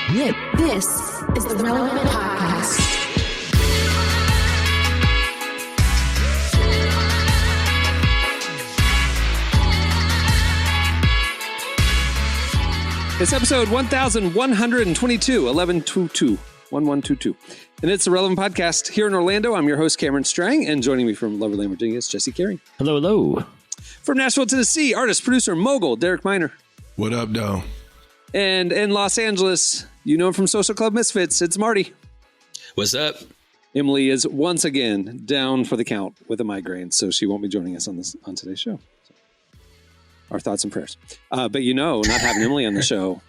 This is the Relevant Podcast. It's episode 1122, 1122. And it's the Relevant Podcast here in Orlando. I'm your host, Cameron Strang, and joining me from Loverland, Virginia is Jesse Carey. Hello, hello. From Nashville, Tennessee, artist, producer, mogul, Derek Miner. What up, though? And in Los Angeles, you know him from Social Club Misfits, it's Marty. What's up? Emily is once again down for the count with a migraine, so she won't be joining us on today's show. So, our thoughts and prayers. But you know, not having Emily on the show,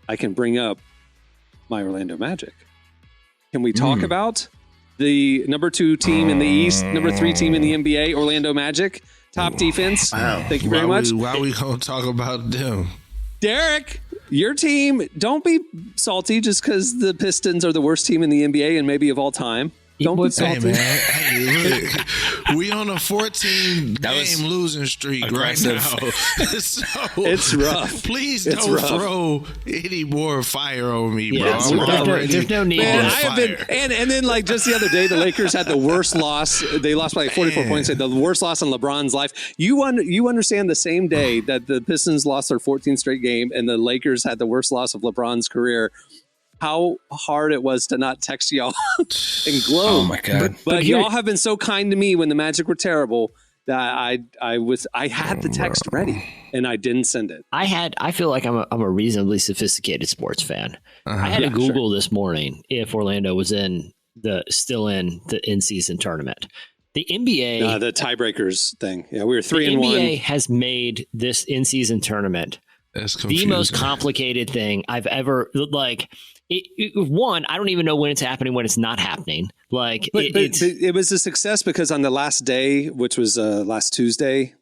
I can bring up my Orlando Magic. Can we talk about the number 2 team in the East, number 3 team in the NBA, Orlando Magic, top defense? Wow. Thank you very much. Why we gonna talk about them? Derek, your team, don't be salty just because the Pistons are the worst team in the NBA and maybe of all time. Don't be salty. Hey, man. Hey, look, we on a 14-game losing streak aggressive. Right now. So, it's rough. Please don't throw any more fire on me, bro. There's no need. Man, I have been, and then like just the other day, the Lakers had the worst loss. They lost by 44 points. The worst loss in LeBron's life. You understand the same day that the Pistons lost their 14th straight game and the Lakers had the worst loss of LeBron's career, how hard it was to not text y'all and glow. Oh my God. But y'all have been so kind to me when the Magic were terrible that I had the text ready and I didn't send it. I feel like I'm a reasonably sophisticated sports fan. I had to Google this morning if Orlando was still in the in-season tournament. The NBA, the tiebreakers thing. Yeah, we were 3-1. The NBA has made this in-season tournament the most complicated thing I've ever one, I don't even know when it's happening, when it's not happening. But it was a success because on the last day, which was last Tuesday,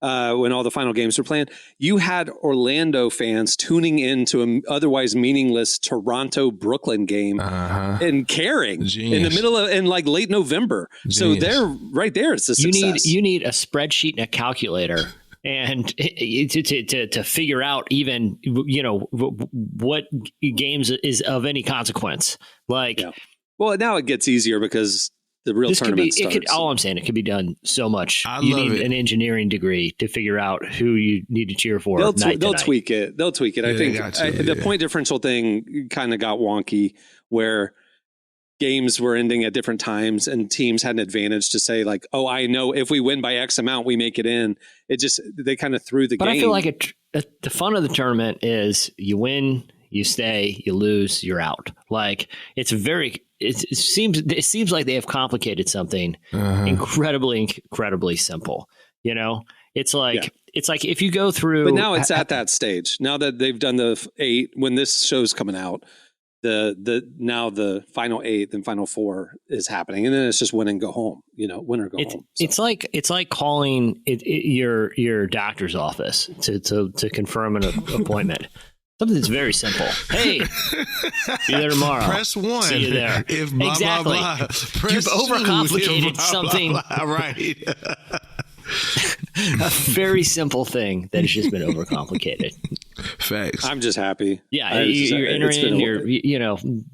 when all the final games were playing, you had Orlando fans tuning into an otherwise meaningless Toronto-Brooklyn game and caring in the middle of late November. Genius. So they're right there. It's a success. You need a spreadsheet and a calculator. And to figure out even, what games is of any consequence. Well, now it gets easier because the real tournament starts. All I'm saying, it could be done so much. You need an engineering degree to figure out who you need to cheer for. They'll tweak it. They'll tweak it. I think the point differential thing kind of got wonky where games were ending at different times and teams had an advantage to say I know if we win by X amount, we make it in. They kind of threw the game. But I feel like the fun of the tournament is you win, you stay, you lose, you're out. It seems like they have complicated something incredibly simple. It's like if you go through, but now it's at that stage. Now that they've done the 8, when this show's coming out, the final 8 and final 4 is happening, and then it's just win and go home. Win or go home. So. It's like calling your doctor's office to confirm an appointment. Something that's very simple. Hey, be there tomorrow. Press 1. See you there. If blah, exactly. Blah, blah. Press You've overcomplicated 2, something. Blah, blah, right. A very simple thing that has just been overcomplicated. Facts. I'm just happy. Yeah, you're entering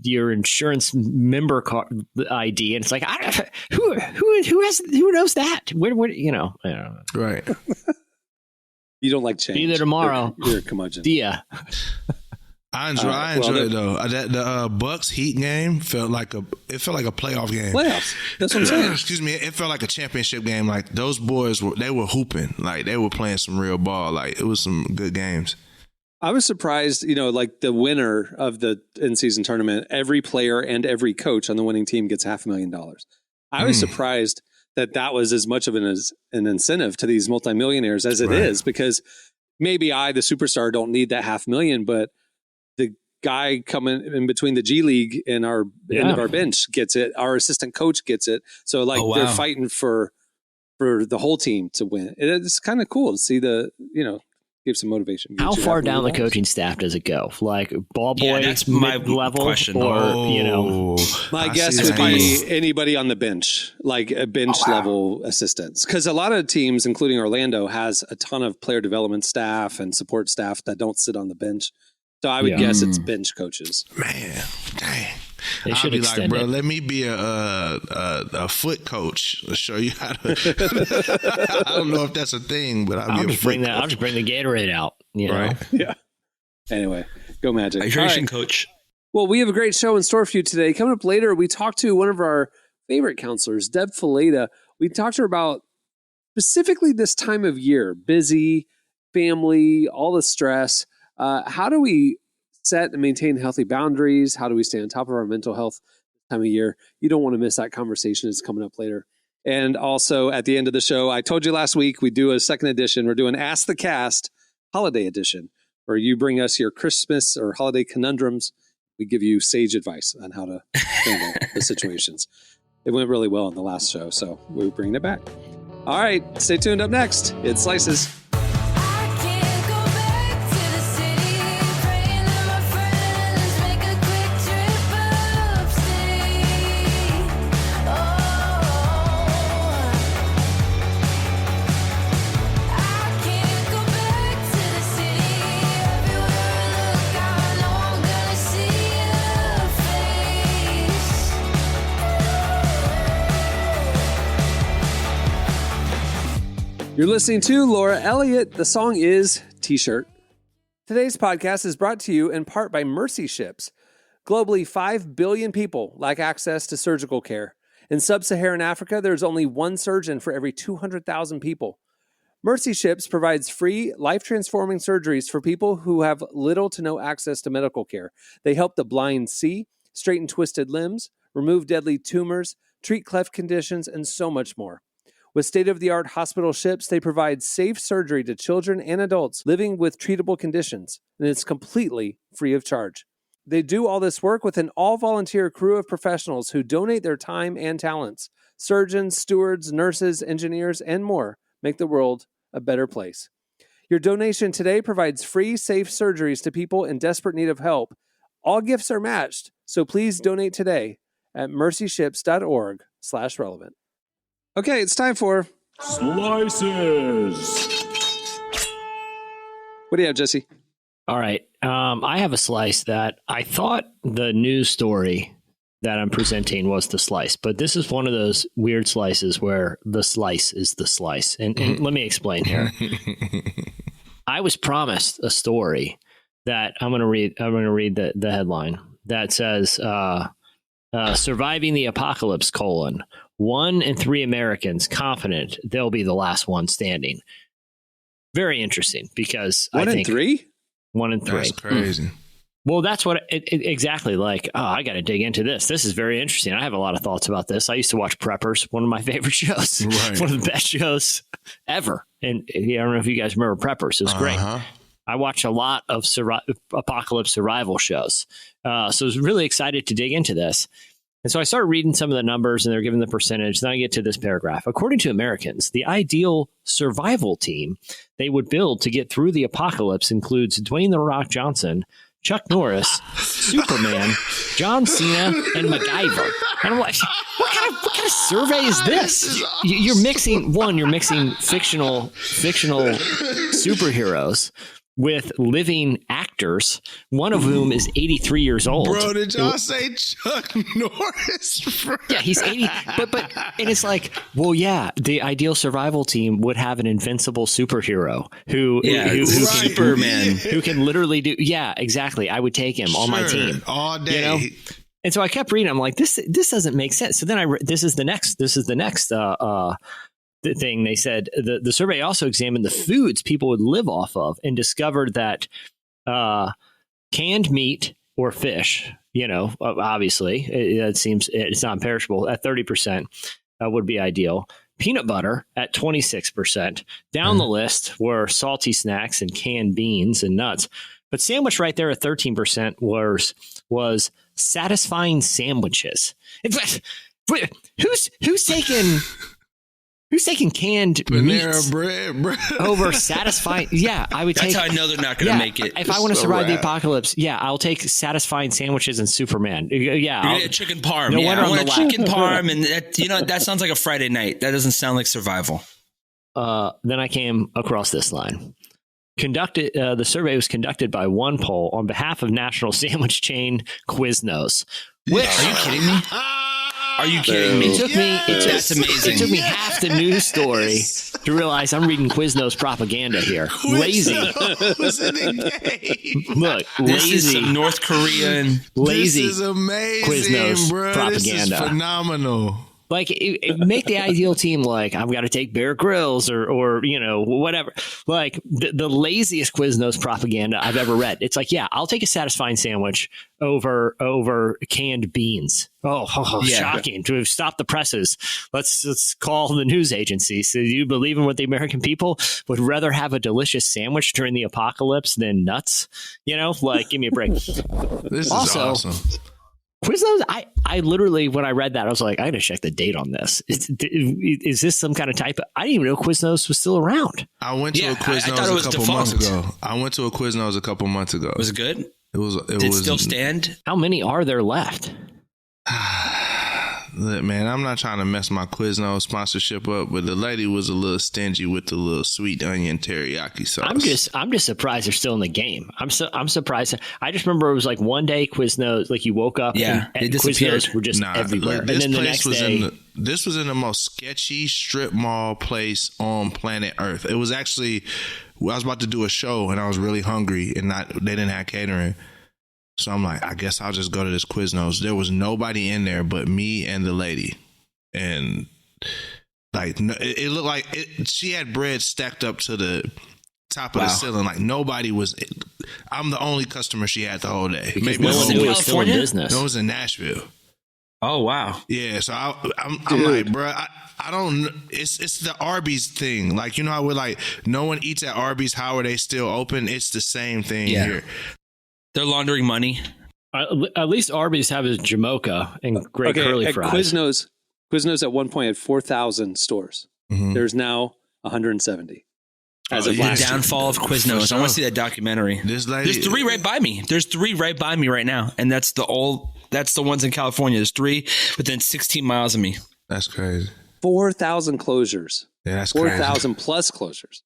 your insurance member card ID, and it's like, who knows that? Where I don't know. Right. You don't like change. Be there tomorrow. You're a curmudgeon. Yeah. I enjoy it though. The Bucks Heat game felt like a playoff game. Playoffs. That's what I'm saying. Excuse me. It felt like a championship game. Like those boys were hooping. Like they were playing some real ball. Like it was some good games. I was surprised, the winner of the in-season tournament, every player and every coach on the winning team gets $500,000. I was surprised that was as much of an incentive to these multimillionaires as it is, because maybe the superstar, don't need that $500,000, but the guy coming in between the G League and our end of our bench gets it. Our assistant coach gets it. So they're fighting for the whole team to win. It's kind of cool to see give some motivation. How far down the coaching staff does it go? Ball boy, that's my level, question. Or my guess would be anybody on the bench, like a bench level assistants, because a lot of teams, including Orlando, has a ton of player development staff and support staff that don't sit on the bench. So I would guess it's bench coaches. Man, dang. They should be extend like, bro, it. let me be a foot coach. I'll show you how to. I don't know if that's a thing, but I'll just bring the Gatorade out. You know? Right. Yeah. Anyway, go Magic. Hydration coach. Well, we have a great show in store for you today. Coming up later, we talked to one of our favorite counselors, Deb Fileta. We talked to her about specifically this time of year, busy, family, all the stress. How do we set and maintain healthy boundaries? How do we stay on top of our mental health this time of year? You don't want to miss that conversation. It's coming up later. And also at the end of the show, I told you last week, we do a second edition. We're doing Ask the Cast Holiday Edition, where you bring us your Christmas or holiday conundrums. We give you sage advice on how to handle the situations. It went really well in the last show, so we're bringing it back. All right, stay tuned. Up next, it's Slices. You're listening to Laura Elliott. The song is T-Shirt. Today's podcast is brought to you in part by Mercy Ships. Globally, 5 billion people lack access to surgical care. In sub-Saharan Africa, there's only one surgeon for every 200,000 people. Mercy Ships provides free, life-transforming surgeries for people who have little to no access to medical care. They help the blind see, straighten twisted limbs, remove deadly tumors, treat cleft conditions, and so much more. With state-of-the-art hospital ships, they provide safe surgery to children and adults living with treatable conditions, and it's completely free of charge. They do all this work with an all-volunteer crew of professionals who donate their time and talents. Surgeons, stewards, nurses, engineers, and more make the world a better place. Your donation today provides free, safe surgeries to people in desperate need of help. All gifts are matched, so please donate today at mercyships.org/relevant. Okay, it's time for Slices. What do you have, Jesse? All right. I have a slice that I thought the news story that I'm presenting was the slice, but this is one of those weird slices where the slice is the slice. And let me explain here. I was promised a story that I'm going to read. I'm going to read the headline that says, surviving the apocalypse, 1 in 3 Americans confident they'll be the last one standing. Very interesting because I think 3? 1 in 3. That's crazy. Well, that's what exactly like. Oh, I got to dig into this. This is very interesting. I have a lot of thoughts about this. I used to watch Preppers, one of my favorite shows, one of the best shows ever. And I don't know if you guys remember Preppers. It was great. I watch a lot of apocalypse survival shows. So I was really excited to dig into this. And so I started reading some of the numbers and they're giving the percentage. Then I get to this paragraph. According to Americans, the ideal survival team they would build to get through the apocalypse includes Dwayne "The Rock" Johnson, Chuck Norris, Superman, John Cena, and MacGyver. And I'm like, what kind of survey is this? You're mixing fictional superheroes with living actors, one of whom is 83 years old. Bro, did y'all say Chuck Norris? Yeah, he's 80. But and it's like, well, yeah, the ideal survival team would have an invincible superhero who Superman, who can literally do. Yeah, exactly. I would take him on my team all day. You know? And so I kept reading. I'm like, this doesn't make sense. So then this is the next thing. They said the survey also examined the foods people would live off of and discovered that canned meat or fish, obviously it seems it's not perishable at 30% would be ideal. Peanut butter at 26%. Down the list were salty snacks and canned beans and nuts. But sandwich right there at 13% was satisfying sandwiches. In fact, who's taking canned meats bread over satisfying? Yeah, I would take. That's how I know they're not going to make it. If I want to survive the apocalypse, I'll take satisfying sandwiches and Superman. Yeah, you're gonna get chicken parm. No, I want a chicken parm, and that sounds like a Friday night. That doesn't sound like survival. Then I came across this line. The survey was conducted by OnePoll on behalf of national sandwich chain Quiznos. Which, are you kidding me? Are you kidding me? That's amazing. It took me half the news story to realize I'm reading Quiznos propaganda here. Lazy. Was in the game. Look, This lazy. is some North Korean. Lazy. This is amazing, Quiznos bro. propaganda. This is phenomenal. Like, it make the ideal team like, I've got to take Bear Grylls or whatever. Like, the laziest Quiznos propaganda I've ever read. It's like, yeah, I'll take a satisfying sandwich over canned beans. Oh, Yeah. shocking. To stop the presses. Let's call the news agencies. So you believe in what the American people would rather have a delicious sandwich during the apocalypse than nuts? Like, give me a break. This is awesome. Quiznos, I literally, when I read that, I was like, I got to check the date on this. Is this some kind of type? I didn't even know Quiznos was still around. I went to a Quiznos a couple months ago. I went to a Quiznos a couple months ago. Was it good? It was. Did it still stand? How many are there left? Look, man, I'm not trying to mess my Quiznos sponsorship up, but the lady was a little stingy with the little sweet onion teriyaki sauce. I'm just surprised they're still in the game. I'm surprised. I just remember it was like one day Quiznos, like you woke up and they disappeared. Quiznos were just everywhere. This and then the place next was day, this was in the most sketchy strip mall place on planet Earth. It was actually, I was about to do a show and I was really hungry and they didn't have catering. So I'm like, I guess I'll just go to this Quiznos. There was nobody in there but me and the lady. And like, it looked like she had bread stacked up to the top of the ceiling. Like nobody was, I'm the only customer she had the whole day. maybe no one knew it was still in business. No, it was in Nashville. Oh, wow. Yeah. So I'm like, bro, I don't, it's the Arby's thing. Like, you know how we're like, no one eats at Arby's. How are they still open? It's the same thing here. They're laundering money. At least Arby's have his Jamocha and great curly fries. Quiznos at one point had 4,000 stores. Mm-hmm. There's now 170. As of The last year. downfall of Quiznos. I want to see that documentary. This lady, There's 3 right by me. There's 3 right by me right now, and that's the ones in California. There's 3 within 16 miles of me. That's crazy. 4,000 closures. Yeah, that's crazy. 4,000 plus closures.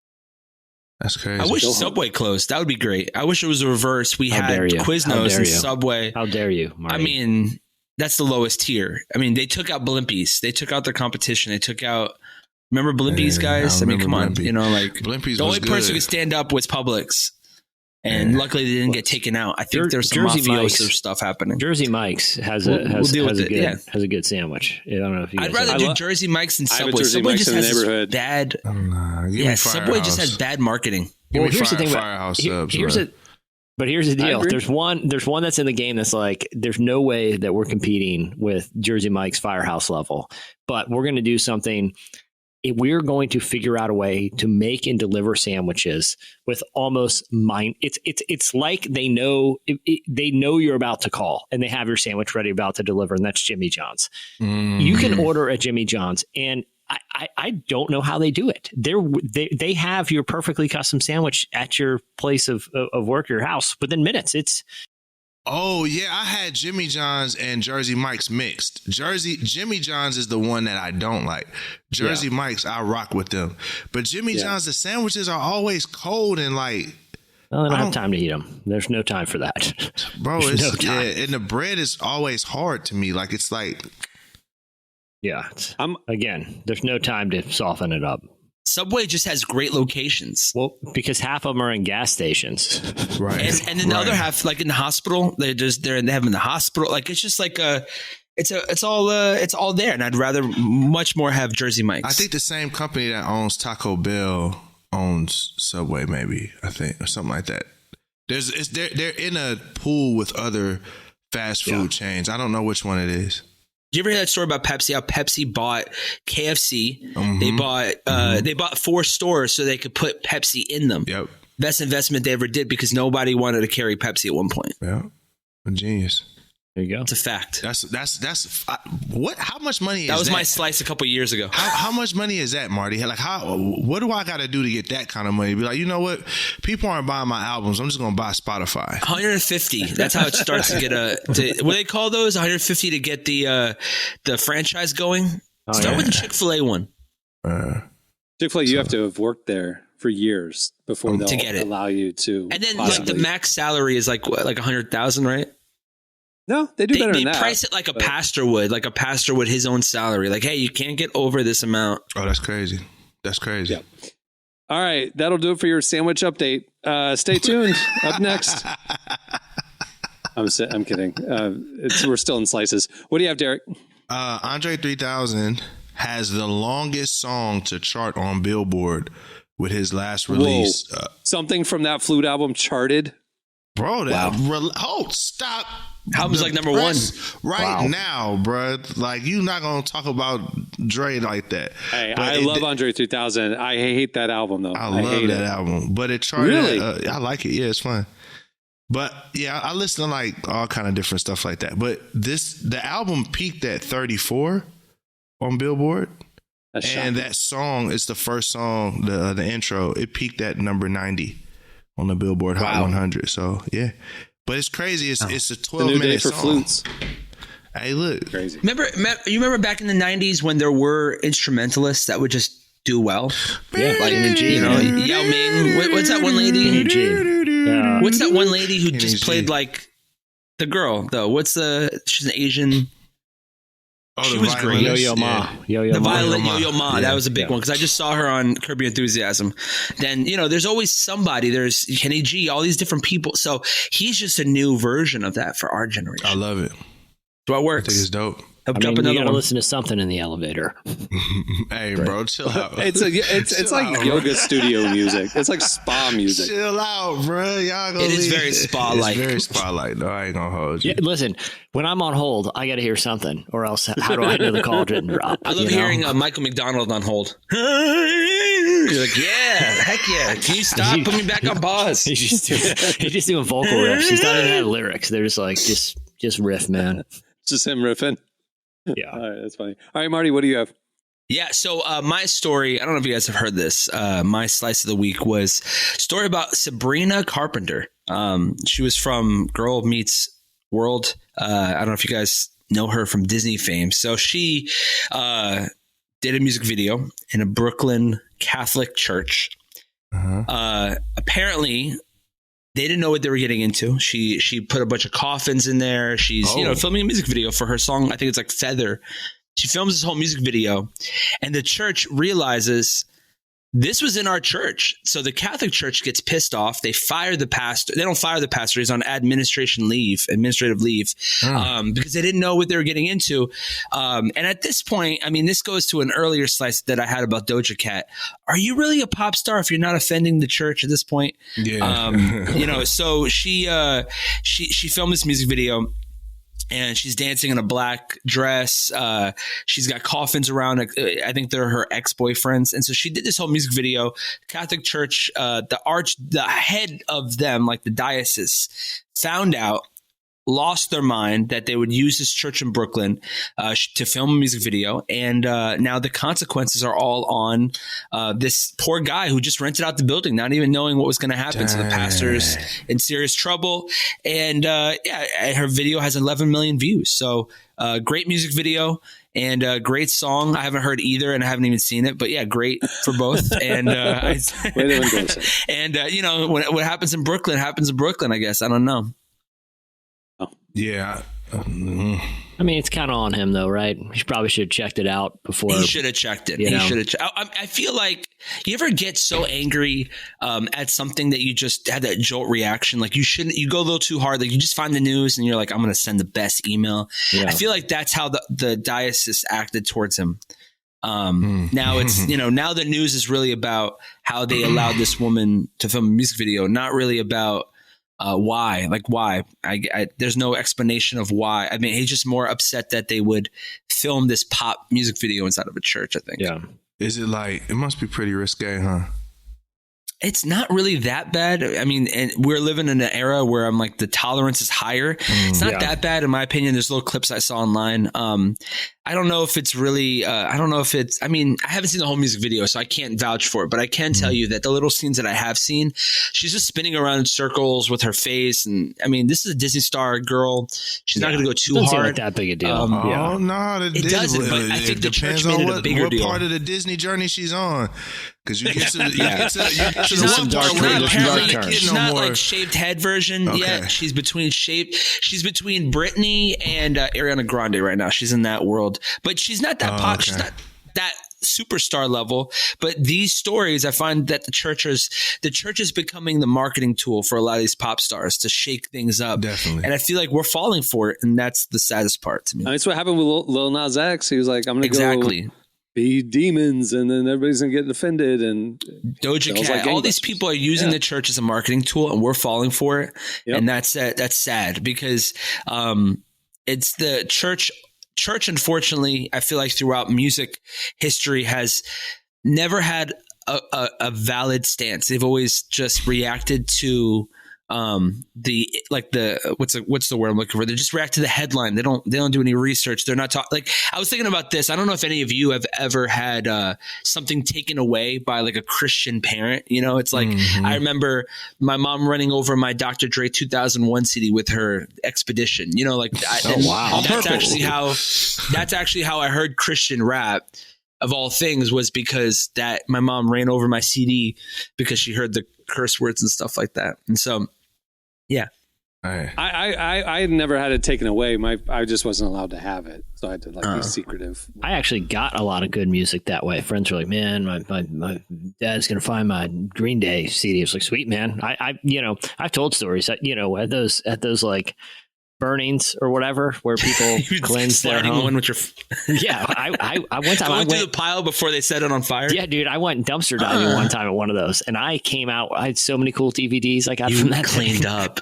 That's crazy. I wish Subway closed. That would be great. I wish it was the reverse. We How had dare you. Quiznos and Subway. How dare you, Marty? I mean, that's the lowest tier. I mean, they took out Blimpies. They took out their competition. They took out. Remember Blimpies, guys? I mean, come on. Blimpie. Like Blimpies the only was good. person who could stand up was Publix. And luckily they didn't get taken out. I think there's some Jersey Mike's mafioso stuff happening. Jersey Mike's has We'll deal with it, has a good sandwich. I don't know if you I'd guys rather have- do Jersey Mike's than I have a Subway. Jersey Subway Mike's just in the has this neighborhood. bad. Give me Subway just Firehouse. has bad marketing. Give me here's the thing about Firehouse subs. here's bro. it. But here's the deal. agree. There's one that's in the game that's like, there's no way that we're competing with Jersey Mike's Firehouse level. But we're going to do something. We're going to figure out a way to make and deliver sandwiches with almost mind. It's like they know you're about to call and they have your sandwich ready about to deliver, and that's Jimmy John's. You can order at Jimmy John's, and I don't know how they do it. They have your perfectly custom sandwich at your place of work, your house, within minutes. It's Oh yeah, I had Jimmy John's and Jersey Mike's mixed. Jimmy John's is the one that I don't like. Jersey Mike's, I rock with them. But Jimmy John's, the sandwiches are always cold and like. well, they don't have time to eat them. There's no time for that, Bro, There's it's no time. and the bread is always hard to me. Like it's like. Yeah. Again, there's no time to soften it up. Subway just has great locations. Well, because half of them are in gas stations. Right. And then the other half, like in the hospital, they have them in the hospital. Like it's just like it's all there. And I'd rather much more have Jersey Mike's. I think the same company that owns Taco Bell owns Subway, maybe, I think, or something like that. They're in a pool with other fast food chains. I don't know which one it is. Did you ever hear that story about Pepsi? How Pepsi bought KFC. Mm-hmm. They bought 4 stores so they could put Pepsi in them. Yep. Best investment they ever did because nobody wanted to carry Pepsi at one point. Yeah. A genius. There you go. It's a fact. That's what? How much money is that? That was my slice a couple years ago. How much money is that, Marty? Like, what do I got to do to get that kind of money? Be like, you know what? People aren't buying my albums. I'm just going to buy Spotify. 150. That's how it starts to get what do they call those? 150 to get the franchise going. Start with the Chick-fil-A one. Chick-fil-A, you have to have worked there for years before they'll to get it. allow you to. And then possibly. like the max salary is like what, like 100,000, right? No, they do better than that. They price it like a pastor would, his own salary. Like, hey, you can't get over this amount. Oh, that's crazy. That's crazy. Yep. All right, that'll do it for your sandwich update. Stay tuned. Up next. I'm kidding. We're still in slices. What do you have, Derek? Andre 3000 has the longest song to chart on Billboard with his last release. Something from that Flute album charted. Bro, stop. Album's like number one now, bro. Like, you're not gonna talk about Dre like that. Hey, I love Andre 3000. I hate that album though. I love that album, but it charted. Really? I like it. Yeah, it's fun. But yeah, I listen to like all kind of different stuff like that. But the album peaked at 34 on Billboard, and that song is the first song, the intro. It peaked at number 90 on the Billboard Hot 100. So yeah. But it's crazy. It's a 12-minute song. Flutes. Hey, look. Crazy. You remember back in the 90s when there were instrumentalists that would just do well? Yeah, like Yao Ming. What's that one lady? What's that one lady who just played like the girl though? She's an Asian. Oh, she was great. Yo-Yo Ma. The violin Yo-Yo Ma. Yeah. That was a big one because I just saw her on Curb Your Enthusiasm. Then, there's always somebody. There's Kenny G, all these different people. So he's just a new version of that for our generation. I love it. So it works. I think it's dope. You gotta listen to something in the elevator. Hey, bro, chill out. It's like yoga studio music. It's like spa music. Chill out, bro. Y'all gonna It is very spa-like. It's very spa-like. No, I ain't gonna hold you. Yeah, listen, when I'm on hold, I got to hear something, or else how do I know the call didn't drop? I love hearing Michael McDonald on hold. You're like, yeah, heck yeah. Can you stop? Put me back on pause. He's just doing vocal riffs. He's not even had lyrics. They're just like just riff, man. Just him riffing. Yeah. All right, that's funny. All right, Marty, what do you have? Yeah, so my story, I don't know if you guys have heard this. My slice of the week was a story about Sabrina Carpenter. She was from Girl Meets World. I don't know if you guys know her from Disney fame. So she did a music video in a Brooklyn Catholic church. Apparently, they didn't know what they were getting into. She put a bunch of coffins in there. She's filming a music video for her song. I think it's like Feather. She films this whole music video, and the church realizes this was in our church. So the Catholic Church gets pissed off. They fire the pastor. They don't fire the pastor. He's on administrative leave, because they didn't know what they were getting into. And at this point, I mean, this goes to an earlier slice that I had about Doja Cat. Are you really a pop star if you're not offending the church at this point? Yeah. So she filmed this music video. And she's dancing in a black dress. She's got coffins around. I think they're her ex-boyfriends. And so she did this whole music video. Catholic Church, the head of them, like the diocese, found out, lost their mind that they would use this church in Brooklyn to film a music video. And now the consequences are all on this poor guy who just rented out the building, not even knowing what was going to happen. So the pastor's in serious trouble. And her video has 11 million views. So great music video and a great song. I haven't heard either and I haven't even seen it, but yeah, great for both. And what happens in Brooklyn happens in Brooklyn, I guess. I don't know. Yeah. I mean, it's kind of on him, though, right? He probably should have checked it out before. He should have checked it. He should have. I feel like you ever get so angry at something that you just had that jolt reaction. Like you go a little too hard. Like you just find the news and you're like, I'm going to send the best email. Yeah. I feel like that's how the diocese acted towards him. Now it's, now the news is really about how they allowed this woman to film a music video, not really about why. There's no explanation of why. I mean, he's just more upset that they would film this pop music video inside of a church, I think. Yeah. Is it it must be pretty risque, huh? It's not really that bad. I mean, and we're living in an era where I'm like, the tolerance is higher. It's not that bad, in my opinion. There's little clips I saw online. I don't know if it's really, I haven't seen the whole music video, so I can't vouch for it, but I can tell you that the little scenes that I have seen, she's just spinning around in circles with her face. And I mean, this is a Disney star girl. She's not going to go too doesn't hard. Seem like that big a deal. It doesn't, but I think the church made it a bigger deal. What part of the Disney journey she's on. Because you get to the She's not one part where dark like, turns. you're not a kid She's no not more. like shaved head version yet. She's between Britney and Ariana Grande right now. She's in that world, but she's not that pop. She's not that superstar level. But these stories, I find that the church is becoming the marketing tool for a lot of these pop stars to shake things up. Definitely. And I feel like we're falling for it, and that's the saddest part to me. That's what happened with Lil Nas X. He was like, "I'm going to Exactly. go be demons," and then everybody's going to get offended. And Doja Cat, like all these people are using the church as a marketing tool, and we're falling for it. Yep. And that's sad because it's the church. Church, unfortunately, I feel like throughout music history has never had a valid stance. They've always just reacted to what's the word I'm looking for? They just react to the headline. They don't do any research. They're not talking. Like, I was thinking about this. I don't know if any of you have ever had something taken away by like a Christian parent. You know, it's like I remember my mom running over my Dr. Dre 2001 CD with her Expedition. You know, like wow. That's actually how I heard Christian rap. Of all things, was because that my mom ran over my CD because she heard the curse words and stuff like that. And so, yeah. I had never had it taken away. I just wasn't allowed to have it, so I had to be secretive. I actually got a lot of good music that way. Friends were like, "Man, my dad's gonna find my Green Day CD." It's like, "Sweet, man." I've told stories that, at those like burnings or whatever where people cleanse their home. One with your yeah, I one time I went through the pile before they set it on fire. Yeah, dude, I went dumpster diving one time at one of those, and I came out. I had so many cool DVDs I got from that cleaned up.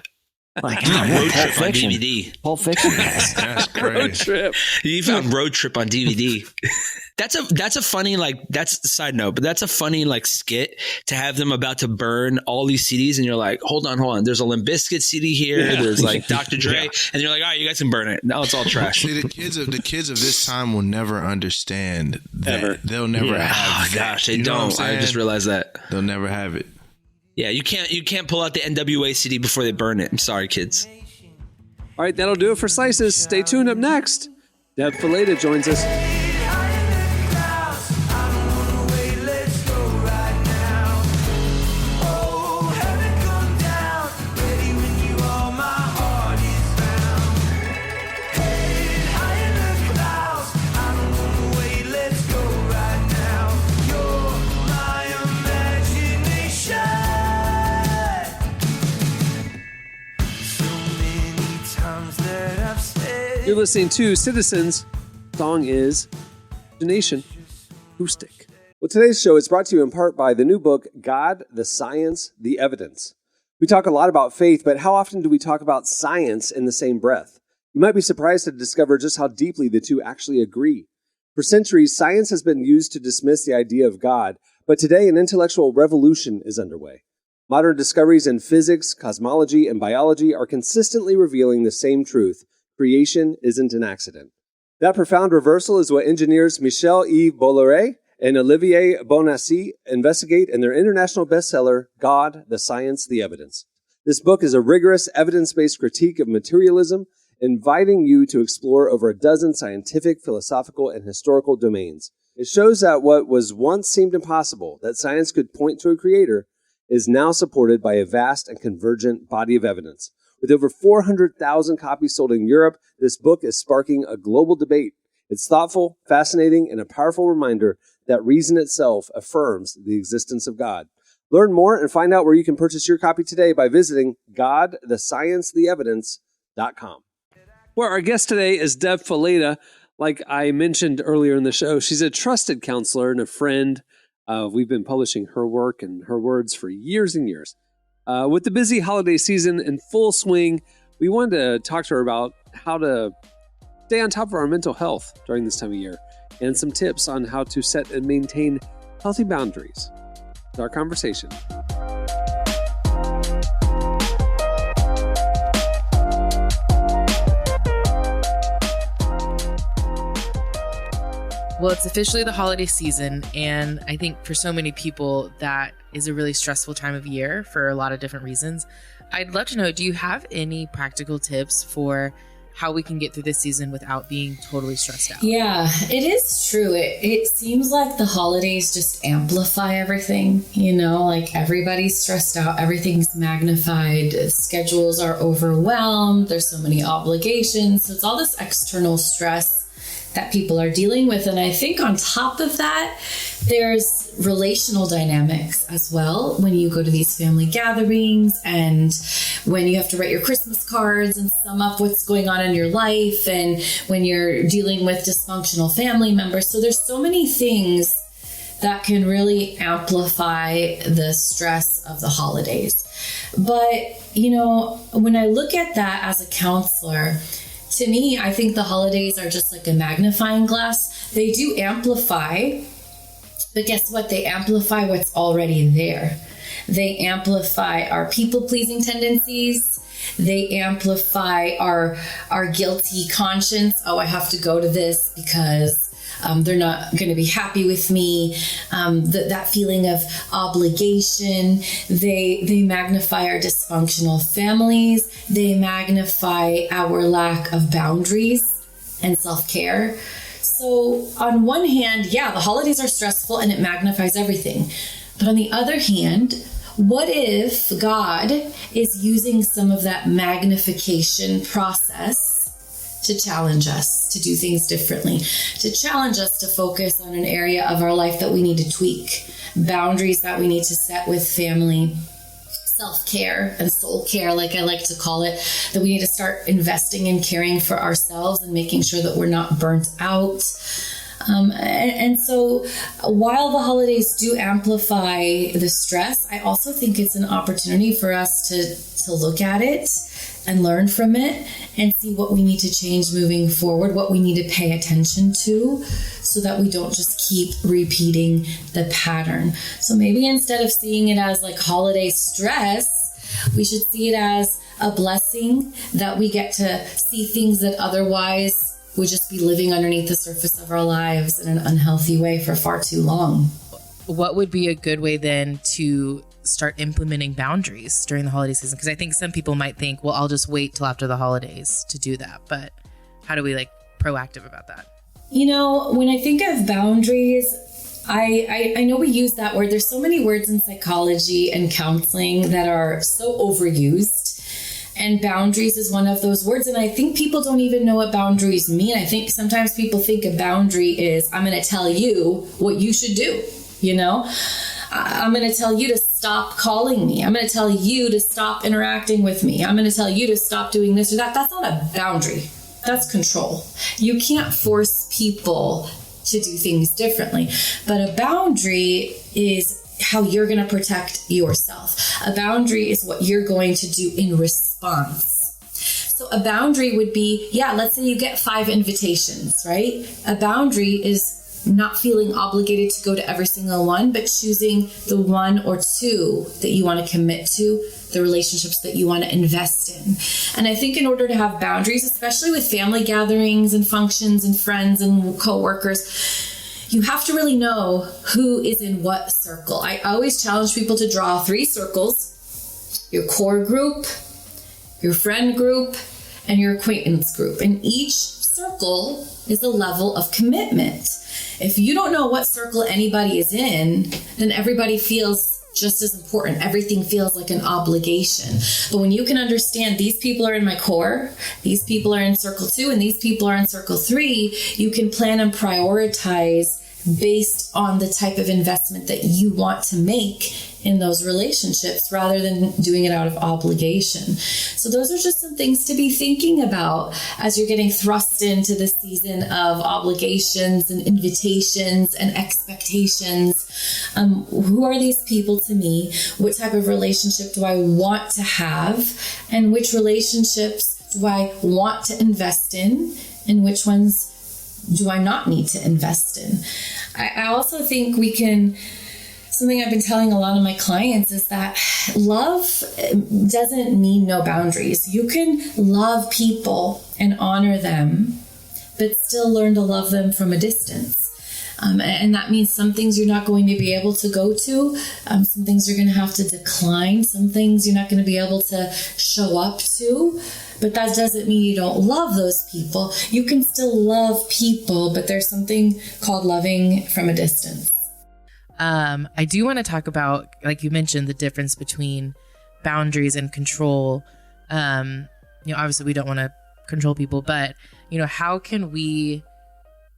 Like Road Pulp Trip on Fiction. DVD. Pulp Fiction. That's great. Road Trip. You found Road Trip on DVD. That's a funny, like, that's a side note, but that's a funny like skit to have them about to burn all these CDs, and you're like, hold on. There's a Limp Bizkit CD here. Yeah. There's like Dr. Dre, and you're like, all right, you guys can burn it. Now it's all trash. See, the kids of this time will never understand that. Ever. They'll never have. Oh gosh, they you know don't. I just realized that. They'll never have it. Yeah, you can't pull out the NWA CD before they burn it. I'm sorry, kids. All right, that'll do it for Slices. Stay tuned. Up next, Deb Fileta joins us. You're listening to Citizens. Song is Donation Acoustic. Well, today's show is brought to you in part by the new book, God, the Science, the Evidence. We talk a lot about faith, but how often do we talk about science in the same breath? You might be surprised to discover just how deeply the two actually agree. For centuries, science has been used to dismiss the idea of God, but today an intellectual revolution is underway. Modern discoveries in physics, cosmology, and biology are consistently revealing the same truth. Creation isn't an accident. That profound reversal is what engineers Michel-Yves Bolloré and Olivier Bonassi investigate in their international bestseller, God, the Science, the Evidence. This book is a rigorous, evidence-based critique of materialism, inviting you to explore over a dozen scientific, philosophical, and historical domains. It shows that what was once seemed impossible, that science could point to a creator, is now supported by a vast and convergent body of evidence. With over 400,000 copies sold in Europe, this book is sparking a global debate. It's thoughtful, fascinating, and a powerful reminder that reason itself affirms the existence of God. Learn more and find out where you can purchase your copy today by visiting godthesciencetheevidence.com. Well, our guest today is Deb Fileta. Like I mentioned earlier in the show, she's a trusted counselor and a friend. We've been publishing her work and her words for years and years. With the busy holiday season in full swing, we wanted to talk to her about how to stay on top of our mental health during this time of year and some tips on how to set and maintain healthy boundaries. It's our conversation. Well, it's officially the holiday season, and I think for so many people that is a really stressful time of year for a lot of different reasons. I'd love to know, do you have any practical tips for how we can get through this season without being totally stressed out. Yeah, it is true. It seems like the holidays just amplify everything, like everybody's stressed out, everything's magnified, schedules are overwhelmed, there's so many obligations. So it's all this external stress that people are dealing with. And I think on top of that, there's relational dynamics as well when you go to these family gatherings and when you have to write your Christmas cards and sum up what's going on in your life, and when you're dealing with dysfunctional family members. So there's so many things that can really amplify the stress of the holidays. But, when I look at that as a counselor, to me, I think the holidays are just like a magnifying glass. They do amplify, but guess what? They amplify what's already there. They amplify our people-pleasing tendencies. They amplify our guilty conscience. Oh, I have to go to this because they're not going to be happy with me. That feeling of obligation. They magnify our dysfunctional families. They magnify our lack of boundaries and self-care. So on one hand, yeah, the holidays are stressful and it magnifies everything. But on the other hand, what if God is using some of that magnification process to challenge us to do things differently, to challenge us to focus on an area of our life that we need to tweak, boundaries that we need to set with family, self-care and soul care, like I like to call it, that we need to start investing in caring for ourselves and making sure that we're not burnt out. And so while the holidays do amplify the stress, I also think it's an opportunity for us to look at it and learn from it and see what we need to change moving forward, what we need to pay attention to so that we don't just keep repeating the pattern. So maybe instead of seeing it as like holiday stress, we should see it as a blessing that we get to see things that otherwise would just be living underneath the surface of our lives in an unhealthy way for far too long. What would be a good way then to start implementing boundaries during the holiday season? Because I think some people might think, well, I'll just wait till after the holidays to do that. But how do we proactive about that? When I think of boundaries, I know we use that word. There's so many words in psychology and counseling that are so overused. And boundaries is one of those words. And I think people don't even know what boundaries mean. I think sometimes people think a boundary is, I'm going to tell you what you should do. I'm going to tell you to stop calling me. I'm going to tell you to stop interacting with me. I'm going to tell you to stop doing this or that. That's not a boundary. That's control. You can't force people to do things differently. But a boundary is how you're going to protect yourself. A boundary is what you're going to do in response. So a boundary would be, let's say you get 5 invitations, right? A boundary is not feeling obligated to go to every single one, but choosing the 1 or 2 that you want to commit to, the relationships that you want to invest in. And I think in order to have boundaries, especially with family gatherings and functions and friends and coworkers, you have to really know who is in what circle. I always challenge people to draw 3 circles: your core group, your friend group, and your acquaintance group. And each circle is a level of commitment. If you don't know what circle anybody is in, then everybody feels just as important. Everything feels like an obligation. But when you can understand these people are in my core, these people are in circle 2, and these people are in circle 3, you can plan and prioritize based on the type of investment that you want to make in those relationships rather than doing it out of obligation. So those are just some things to be thinking about as you're getting thrust into this season of obligations and invitations and expectations. Who are these people to me? What type of relationship do I want to have? And which relationships do I want to invest in? And which ones do I not need to invest in? I also think something I've been telling a lot of my clients is that love doesn't mean no boundaries. You can love people and honor them, but still learn to love them from a distance. And that means some things you're not going to be able to go to. Some things you're going to have to decline. Some things you're not going to be able to show up to. But that doesn't mean you don't love those people. You can still love people, but there's something called loving from a distance. I do want to talk about, like you mentioned, the difference between boundaries and control. Obviously we don't want to control people, but, how can we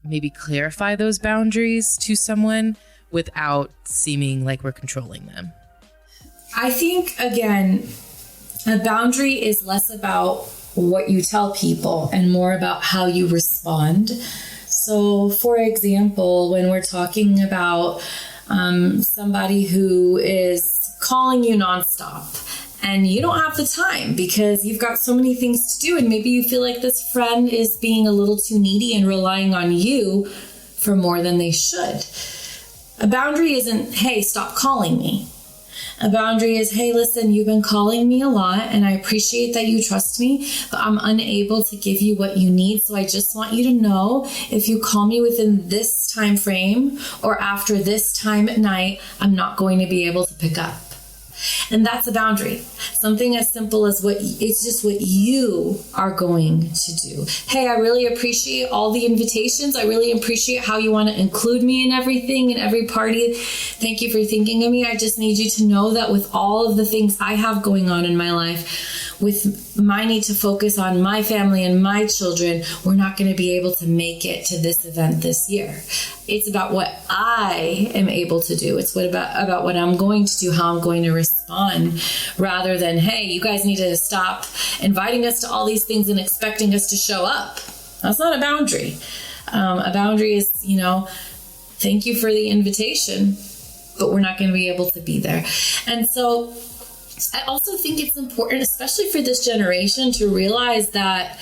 maybe clarify those boundaries to someone without seeming like we're controlling them? I think, again, a boundary is less about what you tell people and more about how you respond. So, for example, when we're talking about somebody who is calling you nonstop and you don't have the time because you've got so many things to do, and maybe you feel like this friend is being a little too needy and relying on you for more than they should. A boundary isn't, hey, stop calling me. A boundary is, hey, listen, you've been calling me a lot and I appreciate that you trust me, but I'm unable to give you what you need. So I just want you to know, if you call me within this time frame or after this time at night, I'm not going to be able to pick up. And that's a boundary. Something as simple as it's just what you are going to do. Hey, I really appreciate all the invitations. I really appreciate how you want to include me in everything, in every party. Thank you for thinking of me. I just need you to know that with all of the things I have going on in my life, with my need to focus on my family and my children, we're not going to be able to make it to this event this year. It's about what I am able to do. It's about what I'm going to do, how I'm going to respond, rather than, hey, you guys need to stop inviting us to all these things and expecting us to show up. That's not a boundary. A boundary is, thank you for the invitation, but we're not going to be able to be there. And so I also think it's important, especially for this generation, to realize that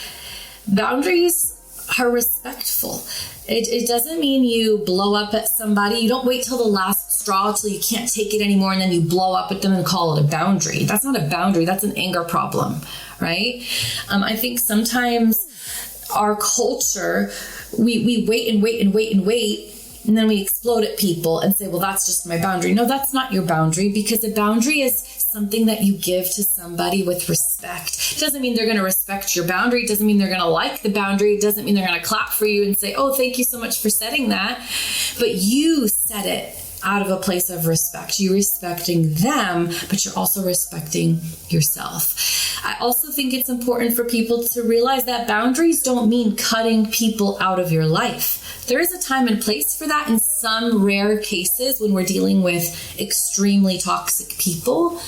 boundaries are respectful. It doesn't mean you blow up at somebody. You don't wait till the last straw, till you can't take it anymore, and then you blow up at them and call it a boundary. That's not a boundary. That's an anger problem, right? I think sometimes our culture, we wait and wait and wait and wait, and then we explode at people and say, well, that's just my boundary. No, that's not your boundary, because a boundary is something that you give to somebody with respect. It doesn't mean they're going to respect your boundary. It doesn't mean they're going to like the boundary. It doesn't mean they're going to clap for you and say, oh, thank you so much for setting that. But you set it out of a place of respect. You're respecting them, but you're also respecting yourself. I also think it's important for people to realize that boundaries don't mean cutting people out of your life. There is a time and place for that in some rare cases when we're dealing with extremely toxic people.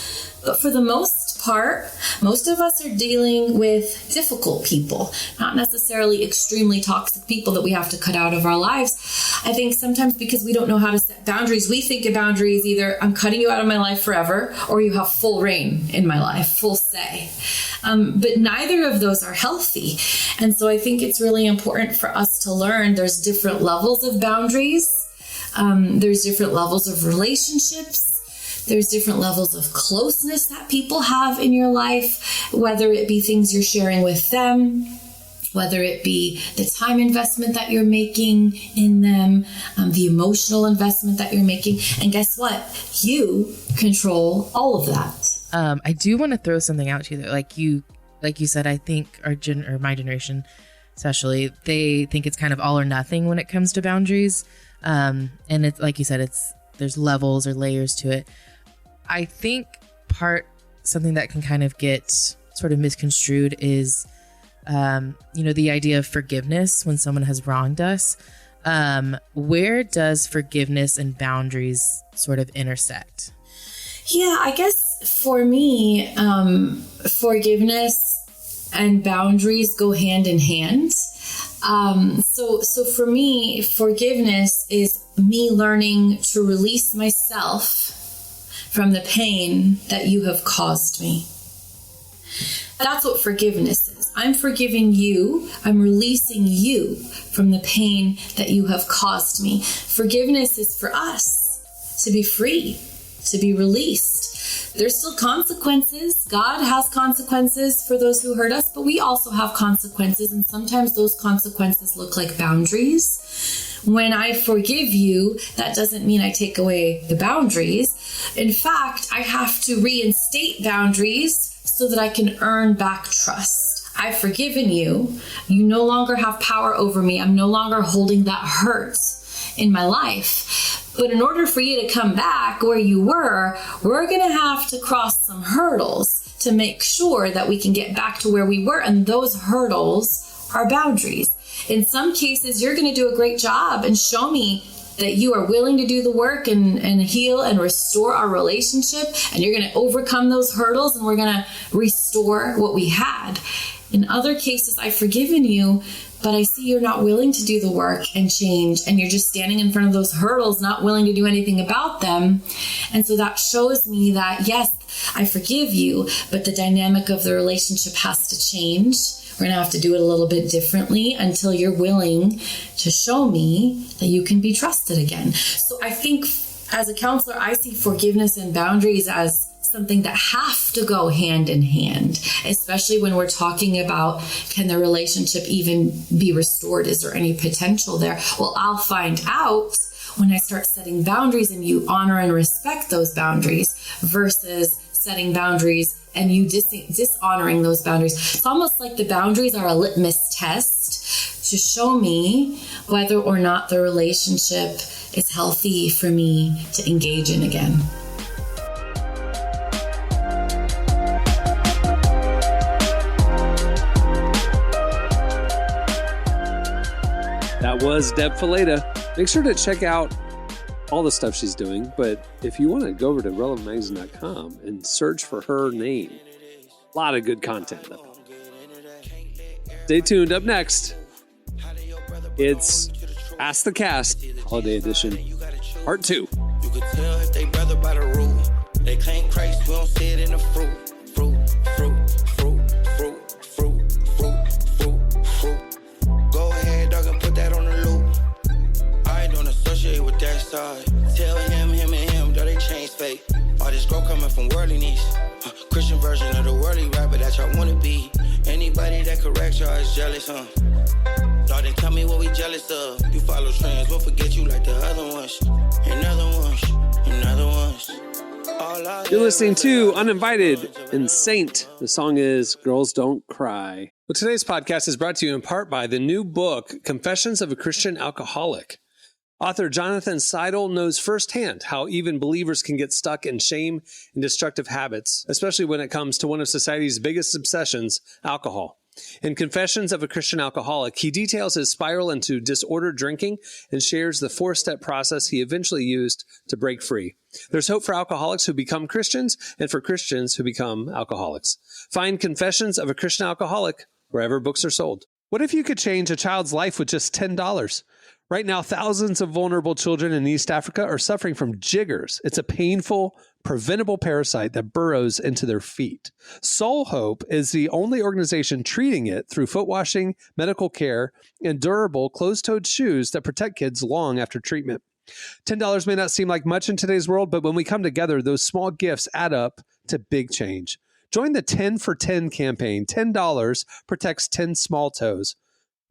But for the most part, most of us are dealing with difficult people, not necessarily extremely toxic people that we have to cut out of our lives. I think sometimes because we don't know how to set boundaries, we think of boundaries either I'm cutting you out of my life forever, or you have full reign in my life, full say. But neither of those are healthy. And so I think it's really important for us to learn there's different levels of boundaries. There's different levels of relationships. There's different levels of closeness that people have in your life, whether it be things you're sharing with them, whether it be the time investment that you're making in them, the emotional investment that you're making. And guess what? You control all of that. I do want to throw something out to you that, like you said, I think or my generation especially, they think it's kind of all or nothing when it comes to boundaries. And it's like you said, there's levels or layers to it. I think something that can kind of get sort of misconstrued is, the idea of forgiveness when someone has wronged us. Where does forgiveness and boundaries sort of intersect? Yeah, I guess for me, forgiveness and boundaries go hand in hand. So for me, forgiveness is me learning to release myself from the pain that you have caused me. That's what forgiveness is. I'm forgiving you. I'm releasing you from the pain that you have caused me. Forgiveness is for us to be free, to be released. There's still consequences. God has consequences for those who hurt us, but we also have consequences, and sometimes those consequences look like boundaries. when I forgive you, that doesn't mean I take away the boundaries. In fact, I have to reinstate boundaries so that I can earn back trust. I've forgiven you. You no longer have power over me. I'm no longer holding that hurt in my life. But in order for you to come back where you were, we're going to have to cross some hurdles to make sure that we can get back to where we were. And those hurdles are boundaries. In some cases, you're going to do a great job and show me that you are willing to do the work and heal and restore our relationship. And you're going to overcome those hurdles and we're going to restore what we had. In other cases, I've forgiven you, but I see you're not willing to do the work and change, and you're just standing in front of those hurdles, not willing to do anything about them. And so that shows me that, yes, I forgive you, but the dynamic of the relationship has to change. We're going to have to do it a little bit differently until you're willing to show me that you can be trusted again. So I think as a counselor, I see forgiveness and boundaries as something that have to go hand in hand, especially when we're talking about, can the relationship even be restored? Is there any potential there? Well, I'll find out when I start setting boundaries and you honor and respect those boundaries versus setting boundaries and you dishonoring those boundaries. It's almost like the boundaries are a litmus test to show me whether or not the relationship is healthy for me to engage in again. That was Deb Fileta. Make sure to check out all the stuff she's doing, but if you want to go over to relevantmagazine.com and search for her name, a lot of good content up. Stay tuned. Up next, it's Ask the Cast Holiday Edition, Part 2. You could tell if they brother by the rule. They claim Christ, we don't see it in the fruit. Fruit, fruit, fruit, fruit, fruit, fruit, fruit, fruit. Go ahead, dog, and put that on the loop. I don't associate with that side. Tell him, and him, though they change fake. All this growth coming from worldliness. Christian version of the worldly rapper that y'all wanna be. Anybody that corrects y'all is jealous, huh? Y'all didn't tell me what we jealous of. You follow trends, we'll forget you like the other ones. And other ones, and other ones. You're listening to Uninvited and Saint. The song is Girls Don't Cry. Well, today's podcast is brought to you in part by the new book, Confessions of a Christian Alcoholic. Author Jonathan Seidel knows firsthand how even believers can get stuck in shame and destructive habits, especially when it comes to one of society's biggest obsessions, alcohol. In Confessions of a Christian Alcoholic, he details his spiral into disordered drinking and shares the 4-step process he eventually used to break free. There's hope for alcoholics who become Christians and for Christians who become alcoholics. Find Confessions of a Christian Alcoholic wherever books are sold. What if you could change a child's life with just $10? Right now, thousands of vulnerable children in East Africa are suffering from jiggers. It's a painful, preventable parasite that burrows into their feet. Soul Hope is the only organization treating it through foot washing, medical care, and durable closed-toed shoes that protect kids long after treatment. $10 may not seem like much in today's world, but when we come together, those small gifts add up to big change. Join the 10 for 10 campaign. $10 protects 10 small toes.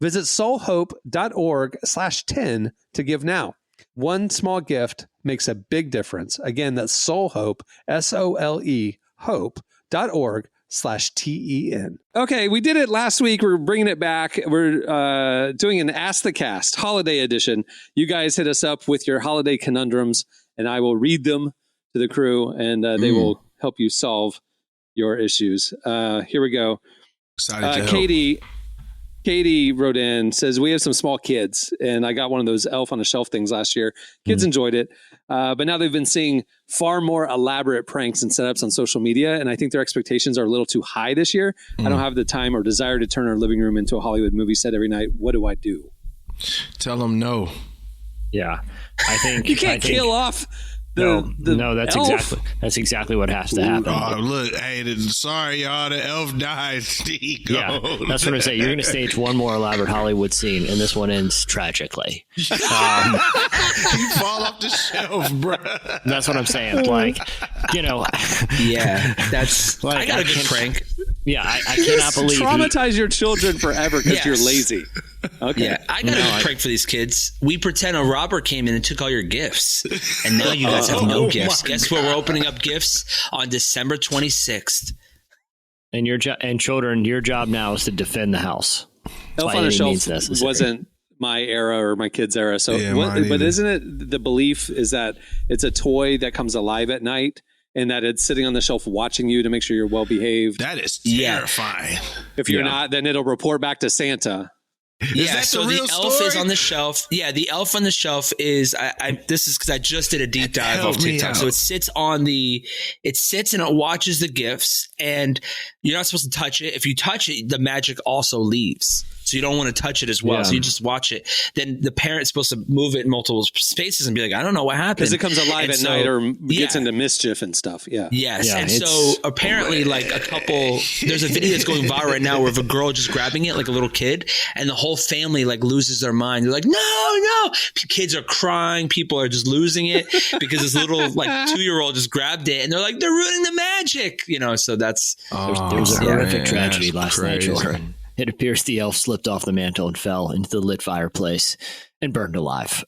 Visit soulhope.org/10 to give now. One small gift makes a big difference. Again, that's Soulhope, SOLE, hope.org/TEN. Okay, we did it last week. We're bringing it back. We're doing an Ask the Cast holiday edition. You guys hit us up with your holiday conundrums, and I will read them to the crew, and they will help you solve your issues. Here we go. Excited to help. Katie wrote in, says, we have some small kids, and I got one of those elf on a shelf things last year. Kids enjoyed it, but now they've been seeing far more elaborate pranks and setups on social media, and I think their expectations are a little too high this year. I don't have the time or desire to turn our living room into a Hollywood movie set every night. What do I do? Tell them no. Yeah, I think you can't kill off No, that's elf. exactly what has to happen. Oh, look, hey, sorry, y'all, the elf died. Yeah, that's what I say. You're going to stage one more elaborate Hollywood scene, and this one ends tragically. You fall off the shelf, bro. That's what I'm saying. Like, yeah, that's like I got a good prank. Yeah, I cannot believe traumatize your children forever because you're lazy. Okay. Yeah, I got a prank for these kids. We pretend a robber came in and took all your gifts, and now you guys have no gifts. Guess what? We're opening up gifts on December 26th. And children, your job now is to defend the house. Elf on the Shelf wasn't my era or my kids' era. So, but isn't it the belief is that it's a toy that comes alive at night and that it's sitting on the shelf watching you to make sure you're well behaved? That is terrifying. If you're not, then it'll report back to Santa. Yeah, so the elf is on the shelf. Yeah, the elf on the shelf is. This is because I just did a deep dive off TikTok. So it sits and it watches the gifts, and you're not supposed to touch it. If you touch it, the magic also leaves. So you don't want to touch it as well. Yeah. So you just watch it. Then the parent's supposed to move it in multiple spaces and be like, I don't know what happened. Because it comes alive at night or gets into mischief and stuff. Yeah. Yes. Yeah, and so apparently like there's a video that's going viral right now where of a girl just grabbing it like a little kid, and the whole family like loses their mind. They're like, no. Kids are crying. People are just losing it because this little like 2-year-old just grabbed it, and they're like, they're ruining the magic. So that's there was a horrific tragedy last night, children. It appears the elf slipped off the mantle and fell into the lit fireplace and burned alive.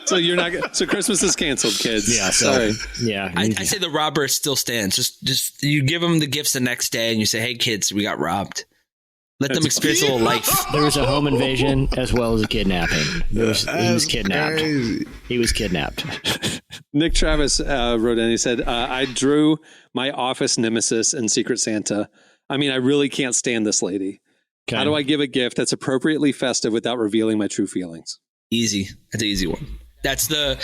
So you're not. So Christmas is canceled, kids. Yeah. Sorry. Yeah. I say the robber still stands. Just you give them the gifts the next day, and you say, "Hey, kids, we got robbed." Let them experience a little life. There was a home invasion as well as a kidnapping. He was kidnapped. Crazy. He was kidnapped. Nick Travis wrote in. He said, "I drew my office nemesis in Secret Santa. I mean, I really can't stand this lady. Okay. How do I give a gift that's appropriately festive without revealing my true feelings?" Easy. That's an easy one. That's the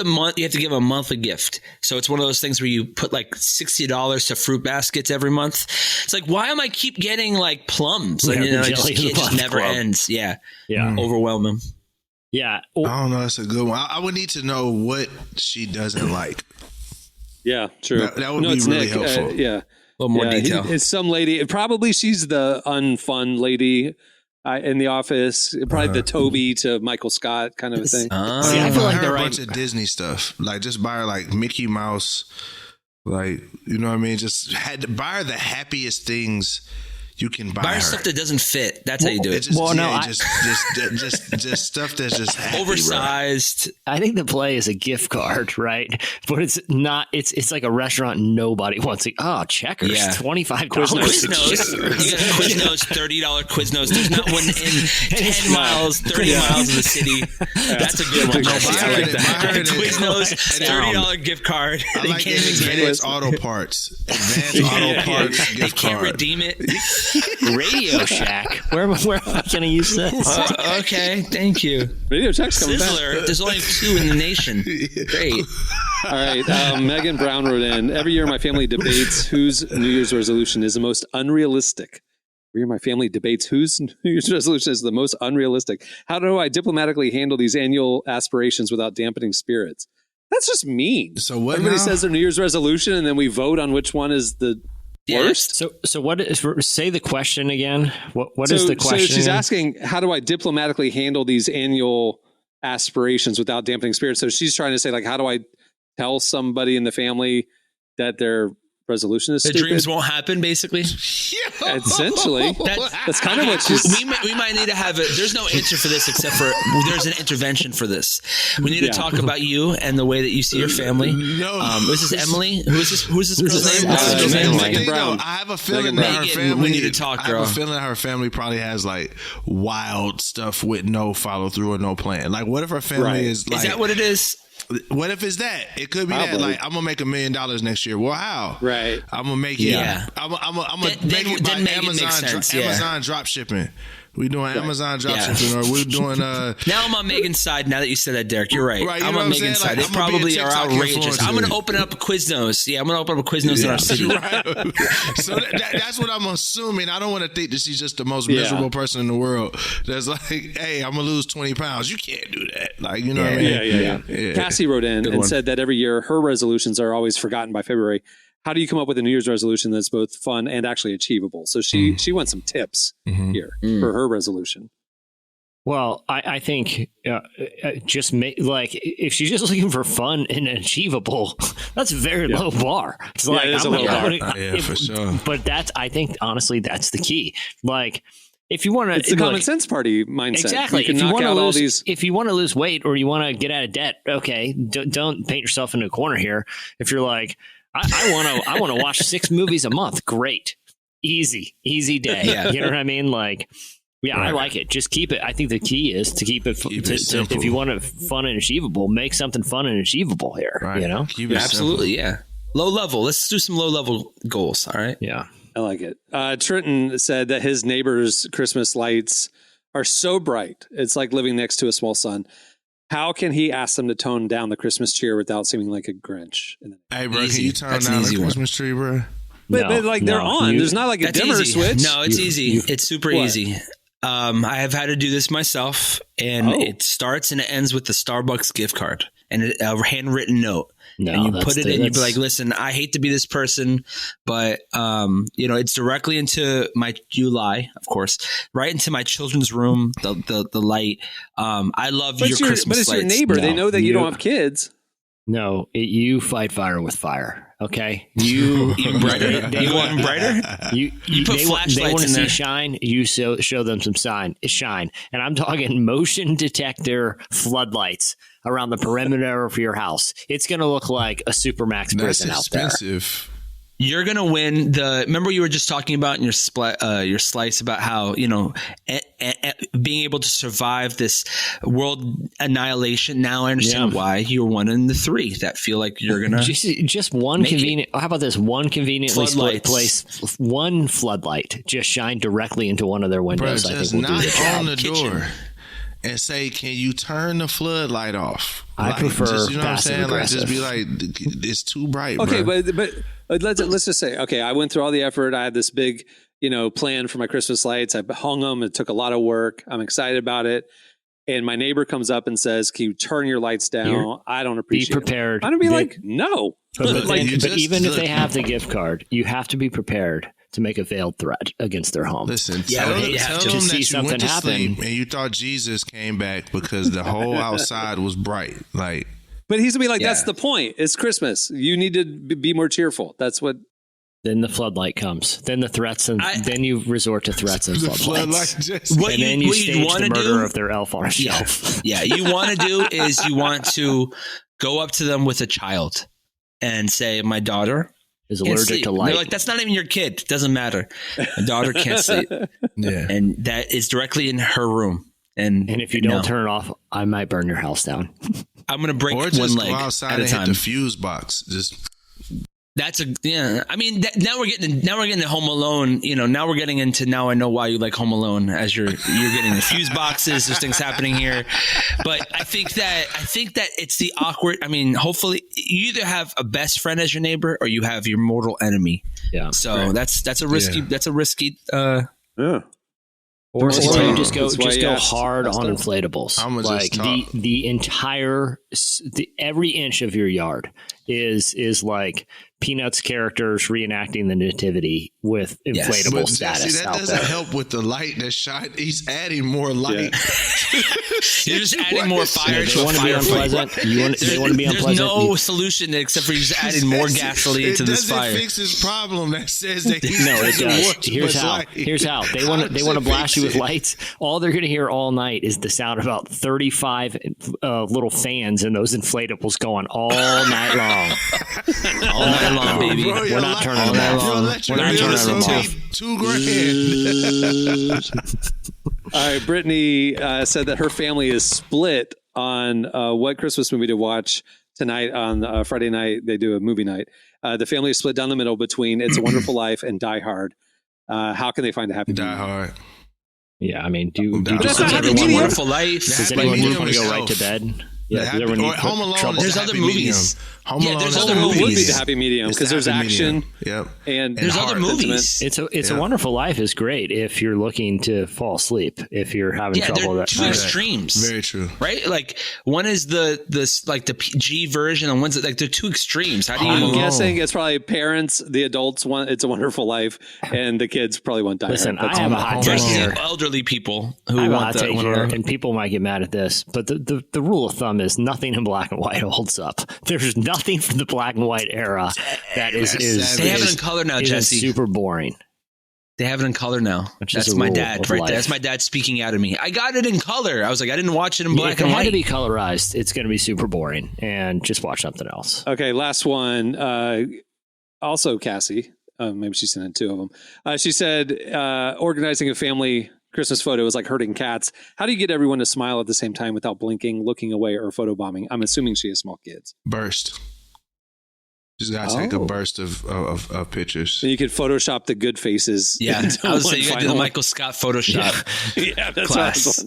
month. You have to give a monthly gift. So it's one of those things where you put like $60 to fruit baskets every month. It's like, why am I keep getting like plums? And it just never ends. Yeah. Overwhelm them. Yeah. I don't know. That's a good one. I would need to know what she doesn't like. Yeah, true. That would be really helpful. Yeah. A little more detail. It's some lady. Probably she's the unfun lady in the office. Probably the Toby to Michael Scott kind of a thing. See, I feel like a bunch of Disney stuff. Like just buy her like Mickey Mouse. Like, you know what I mean? Just had to buy her the happiest things you can buy her stuff that doesn't fit. That's how you do it. Just stuff that's just happy, oversized. Right? I think the play is a gift card, right? But it's not. It's like a restaurant nobody wants to. Oh, Checkers, $25. Quiznos. You got Quiznos, $30 Quiznos. There's not one in 10 miles, 30 miles of the city. That's a good one. I like that. Quiznos, $30 gift card. I like Advanced Auto Parts. Advanced Auto Parts gift card. They can't redeem it. Radio Shack. Where am I going to use this? Okay, thank you. Radio Shack's coming Sizzler. back. There's only 2 in the nation. Great. All right. Megan Brown wrote in, every year my family debates whose New Year's resolution is the most unrealistic. Every year my family debates whose New Year's resolution is the most unrealistic. How do I diplomatically handle these annual aspirations without dampening spirits? That's just mean. So what Everybody now? says their New Year's resolution and then we vote on which one is the worst. So what is? Say the question again. What is the question? So she's asking, how do I diplomatically handle these annual aspirations without dampening spirits? So she's trying to say, like, how do I tell somebody in the family that their resolution is the stupid? Dreams won't happen, basically. Essentially, that's kind of what she's. We might need to have it. There's no answer for this except for there's an intervention for this. We need to talk about you and the way that you see your family. No, is this Emily? Who's this girl's name? Megan Brown. I have a feeling that her family. We need to talk, girl. I have a feeling that her family probably has like wild stuff with no follow through or no plan. Like, what if her family is like? Is that what it is? What if it's that? It could be that. Like, I'm gonna make $1 million next year. Well, how? Right. I'm gonna make it. Yeah. I'm gonna make it by Amazon drop shipping. We doing Amazon drop shipping, or we're doing. Now I'm on Megan's side. Now that you said that, Derek, you're right. Right, I'm on Megan's side. They probably are outrageous. I'm going to open up a Quiznos. Yeah, I'm going to open up a Quiznos in our city. Right. So that's what I'm assuming. I don't want to think that she's just the most miserable person in the world. That's like, hey, I'm going to lose 20 pounds. You can't do that. Like, you know what I mean? Yeah. Cassie wrote in and said that every year her resolutions are always forgotten by February. How do you come up with a New Year's resolution that's both fun and actually achievable? So she wants some tips here for her resolution. Well, I think just if she's just looking for fun and achievable, that's a very low bar. It's like, it is a low bar. For sure. But I think honestly, that's the key. Like, if you want to, it's the common sense party mindset. Exactly. You If you want to lose weight or you want to get out of debt, okay, don't paint yourself into a corner here. If you're like, I want to watch 6 movies a month, great, easy day. Yeah. You know what I mean? Like, yeah, right. I like it. Just keep it. I think the key is to keep it simple. If you want it fun and achievable, make something fun and achievable here. Right. You know, absolutely, simple. Yeah. Low level. Let's do some low level goals. All right. Yeah. I like it. Trenton said that his neighbor's Christmas lights are so bright. It's like living next to a small sun. How can he ask them to tone down the Christmas cheer without seeming like a Grinch? Hey, bro, can you turn down the Christmas tree, bro? But they're on. There's not like a dimmer switch. No, it's easy. It's super easy. I have had to do this myself, and it starts and it ends with the Starbucks gift card and a handwritten note. And you put it in, you'd be like, listen, I hate to be this person, but, it's directly into you lie, of course, right into my children's room, the light. I love your Christmas lights. But it's your neighbor. They know that you don't have kids. No, you fight fire with fire. Okay, you brighter. You want them brighter? You put flashlights they want to in see there. shine. You show them some shine, and I'm talking motion detector floodlights around the perimeter of your house. It's going to look like a Supermax prison out there. That's expensive. You're going to win remember you were just talking about in your slice about how, being able to survive this world annihilation. Now I understand why you're one in the 3 that feel like you're going to just one convenient. How about this? One conveniently split place, one floodlight just shine directly into one of their windows. Bro, I think we'll do the job. on the door and say, can you turn the floodlight off? I prefer just, you know passive what I'm saying? aggressive. Like, just be like, it's too bright, okay, bro. but let's just say, okay, I went through all the effort. I had this big, plan for my Christmas lights. I hung them. It took a lot of work. I'm excited about it. And my neighbor comes up and says, can you turn your lights down? I don't appreciate it. Be prepared. I'm going to be like, no. But even if they have the gift card, you have to be prepared to make a veiled threat against their home. Listen, tell them that you went to sleep and you thought Jesus came back because the whole outside was bright. Like, but he's gonna be like, that's the point. It's Christmas. You need to be more cheerful. That's what. Then the floodlight comes. Then the threats, and then you resort to threats and floodlights. What and then you stage the murder of their elf on a shelf. shelf. Yeah, you want to do is you want to go up to them with a child and say, my daughter is allergic to light. They're like, that's not even your kid. It doesn't matter. My daughter can't sleep. Yeah. And that is directly in her room. And if you don't turn it off, I might burn your house down. I'm going to break one leg go outside at a and time. Hit the fuse box. I mean, now we're getting to Home Alone. Now we're getting into now I know why you like Home Alone as you're getting the fuse boxes. There's things happening here, but I think that it's the awkward. I mean, hopefully you either have a best friend as your neighbor or you have your mortal enemy. Yeah. So that's a risky. Yeah. That's a risky. Yeah. Or you just go hard on inflatables. Like the entire every inch of your yard is like Peanuts characters reenacting the nativity with inflatable status. See, that doesn't help with the light that shot. He's adding more light. Yeah. You're just adding more fire to a fire unpleasant. You want to be unpleasant. There's no solution except for just adding more gasoline to this fire. It doesn't fix his problem. That says that he it does. Here's how they want to blast you with lights. All they're going to hear all night is the sound of about 35 little fans in those inflatables going all night long. All night long, baby. Bro, we're not turning them off. We're not turning them off. $2,000. All right, Brittany said that her family is split on what Christmas movie to watch tonight on Friday night. They do a movie night. The family is split down the middle between It's a Wonderful Life and Die Hard. How can they find a happy Die Hard? Yeah, I mean, do Wonderful Life? Does anyone want to go right to bed? Yeah, Home Alone. There's other movies. Home Alone. There's other movies. Would be the happy medium because there's action. Yep. And there's other movies. It's a Wonderful Life is great if you're looking to fall asleep. If you're having trouble, they're two extremes. Very true. Right? Like one is the PG version, and one's like they're two extremes. How do you? I'm guessing it's probably parents. The adults want It's a Wonderful Life, and the kids probably want Die Hard. Listen, I have a hot take here. Elderly people who want that here, and people might get mad at this, but the rule of thumb is nothing in black and white holds up. There's nothing from the black and white era that is they have it in color now, Jesse. Super boring. They have it in color now. That's my dad right there. That's my dad speaking out of me. I got it in color. I was like, I didn't watch it in black and white. If it had to be colorized, it's going to be super boring, and just watch something else. Okay, last one. Also, Cassie. Maybe she sent in two of them. She said, organizing a family Christmas photo is like herding cats. How do you get everyone to smile at the same time without blinking, looking away, or photobombing? I'm assuming she has small kids. Burst. Just gotta take a burst of pictures. And you could Photoshop the good faces. Yeah, I would say you gotta do the Michael Scott Photoshop. Yeah, that's class.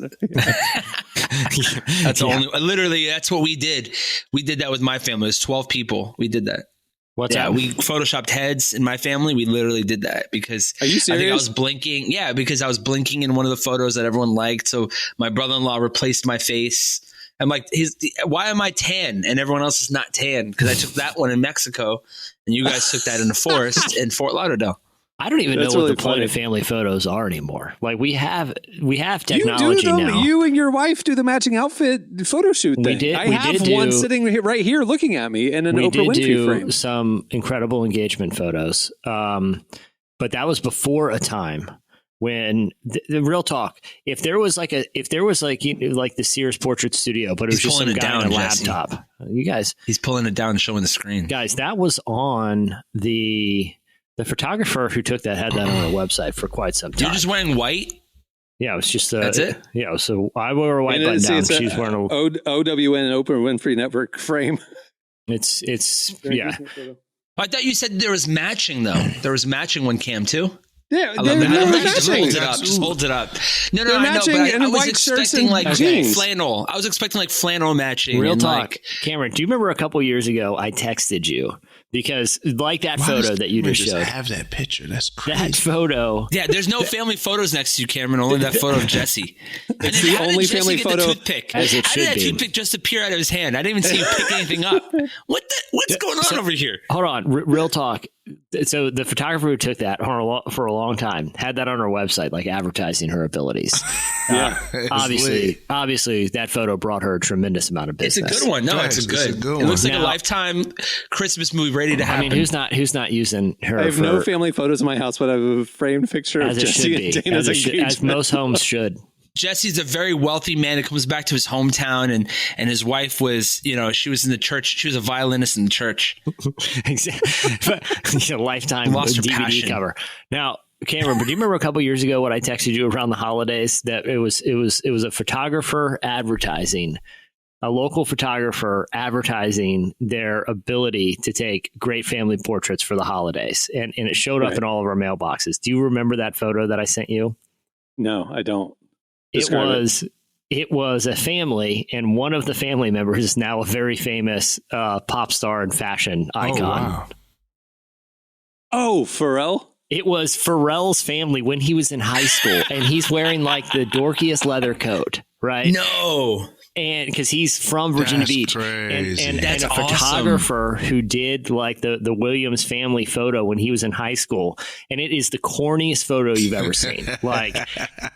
That's only literally that's what we did. We did that with my family. It was 12 people. We did that. What's that? We Photoshopped heads in my family. We literally did that because Are you serious? I think I was blinking. Yeah, because I was blinking in one of the photos that everyone liked. So my brother-in-law replaced my face. I'm like, why am I tan and everyone else is not tan? Because I took that one in Mexico and you guys took that in the forest in Fort Lauderdale. I don't even know what the point of family photos are anymore. Like we have technology now. You and your wife do the matching outfit photo shoot thing. I have one sitting right here looking at me in an Oprah Winfrey frame. Some incredible engagement photos. But that was before a time when the real talk, if there was like the Sears Portrait Studio, but it was just some guy on a laptop. You guys, he's pulling it down and showing the screen. Guys, that was on the photographer who took that had that on our website for quite some time. You're just wearing white? Yeah, it was just that's it. Yeah, so I wore a white button down. She's wearing a OWN Oprah Winfrey Network frame. It's yeah. I thought you said there was matching though. There was matching one cam too. Yeah, just hold it up. Just hold it up. No, I know, but I was expecting like flannel. I was expecting like flannel matching. Real talk, Cameron. Do you remember a couple years ago I texted you because like that photo that you just showed? Have that picture. That's crazy. That photo. Yeah, there's no family photos next to you, Cameron. Only that photo of Jesse. It's the only family photo. As it How did that toothpick just appear out of his hand? I didn't even see you pick anything up. What's going on over here? Hold on, real talk. So the photographer who took that for a long time had that on her website, like advertising her abilities. Obviously, that photo brought her a tremendous amount of business. It's a good one. No, it's a good one. It looks like a Lifetime Christmas movie ready to happen. I mean, who's not using her? I have no family photos in my house, but I have a framed picture of Jesse and Dana's engagement. As most homes should. Jesse's a very wealthy man that comes back to his hometown, and his wife was, she was in the church. She was a violinist in the church. Exactly. Lifetime lost her DVD passion. cover. Now, Cameron, but do you remember a couple years ago what I texted you around the holidays? That it was a photographer advertising, a local photographer advertising their ability to take great family portraits for the holidays, and it showed up in all of our mailboxes. Do you remember that photo that I sent you? No, I don't. It was a family, and one of the family members is now a very famous pop star and fashion icon. Oh, wow. Oh, Pharrell? It was Pharrell's family when he was in high school, and he's wearing like the dorkiest leather coat, right? No. And because he's from Virginia Beach, and That's a photographer who did like the Williams family photo when he was in high school, and it is the corniest photo you've ever seen. Like,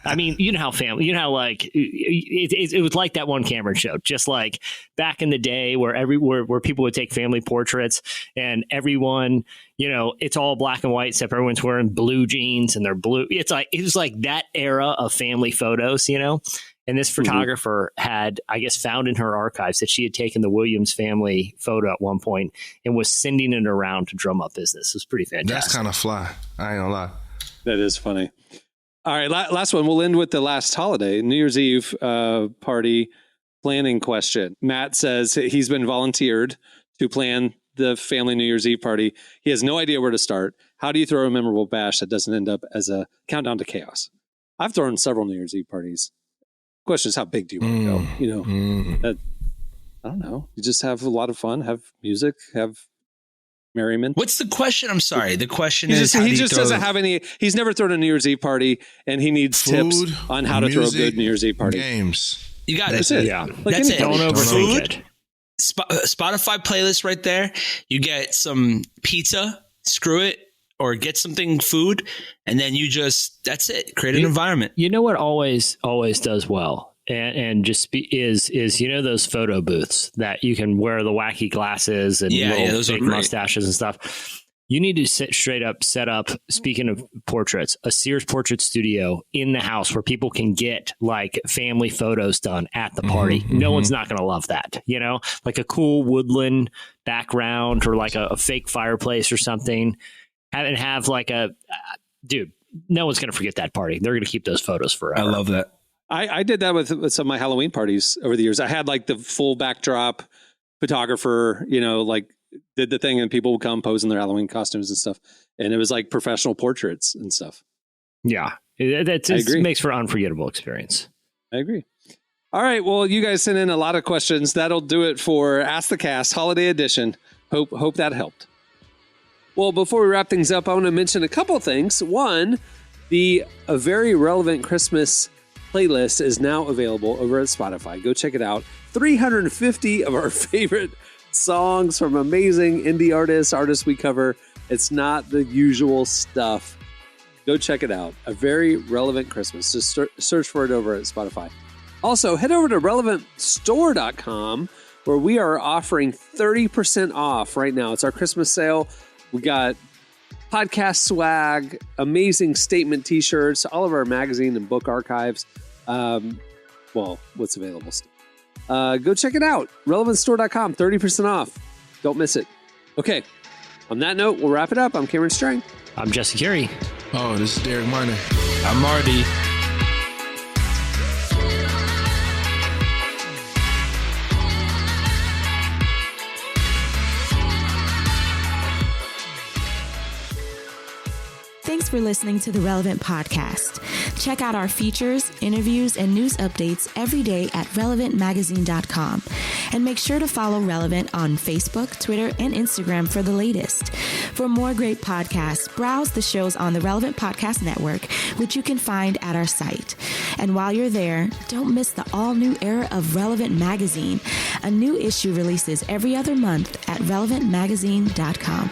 I mean, how like it was like that one Cameron showed, just like back in the day where people would take family portraits, and everyone, it's all black and white except everyone's wearing blue jeans and they're blue. It was like that era of family photos, And this photographer had, I guess, found in her archives that she had taken the Williams family photo at one point and was sending it around to drum up business. It was pretty fantastic. That's kind of fly. I ain't gonna lie. That is funny. All right, last one. We'll end with the last holiday, New Year's Eve party planning question. Matt says he's been volunteered to plan the family New Year's Eve party. He has no idea where to start. How do you throw a memorable bash that doesn't end up as a countdown to chaos? I've thrown several New Year's Eve parties. Question is, how big do you want to go? I don't know. You just have a lot of fun, have music, have merriment. What's the question? I'm sorry. The question is, he just doesn't have any. He's never thrown a New Year's Eve party, and he needs tips on how to throw a good New Year's Eve party. Games. You got That's it. it. Yeah, that's it. Don't overthink it. Spotify playlist right there. You get some pizza. Screw it. Or get something food, and then that's it. Create an environment. You know what always does well, and just is those photo booths that you can wear the wacky glasses and little those big are great. mustaches and stuff. You need to straight up set up, speaking of portraits, a Sears portrait studio in the house where people can get like family photos done at the party. No one's not going to love that, you know, like a cool woodland background or like a fake fireplace or something. Have like dude, no one's going to forget that party. They're going to keep those photos forever. I love that. I did that with some of my Halloween parties over the years. I had like the full backdrop photographer, you know, like did the thing and people would come pose in their Halloween costumes and stuff. And it was like professional portraits and stuff. Yeah. It makes for an unforgettable experience. I agree. All right. Well, you guys sent in a lot of questions. That'll do it for Ask the Cast Holiday Edition. Hope that helped. Well, before we wrap things up, I want to mention a couple things. One, a very relevant Christmas playlist is now available over at Spotify. Go check it out. 350 of our favorite songs from amazing indie artists we cover. It's not the usual stuff. Go check it out. A very relevant Christmas. Just search for it over at Spotify. Also, head over to relevantstore.com where we are offering 30% off right now. It's our Christmas sale. We got podcast swag, amazing statement t-shirts, all of our magazine and book archives. What's available still. Go check it out. Relevantstore.com, 30% off. Don't miss it. Okay. On that note, we'll wrap it up. I'm Cameron Strang. I'm Jesse Curie. Oh, this is Derek Minor. I'm Marty. Thanks for listening to the Relevant Podcast. Check out our features, interviews, and news updates every day at relevantmagazine.com. And make sure to follow Relevant on Facebook, Twitter, and Instagram for the latest. For more great podcasts, browse the shows on the Relevant Podcast Network, which you can find at our site. And while you're there, don't miss the all-new era of Relevant Magazine. A new issue releases every other month at relevantmagazine.com.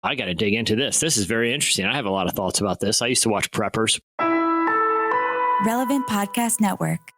I got to dig into this. This is very interesting. I have a lot of thoughts about this. I used to watch Preppers. Relevant Podcast Network.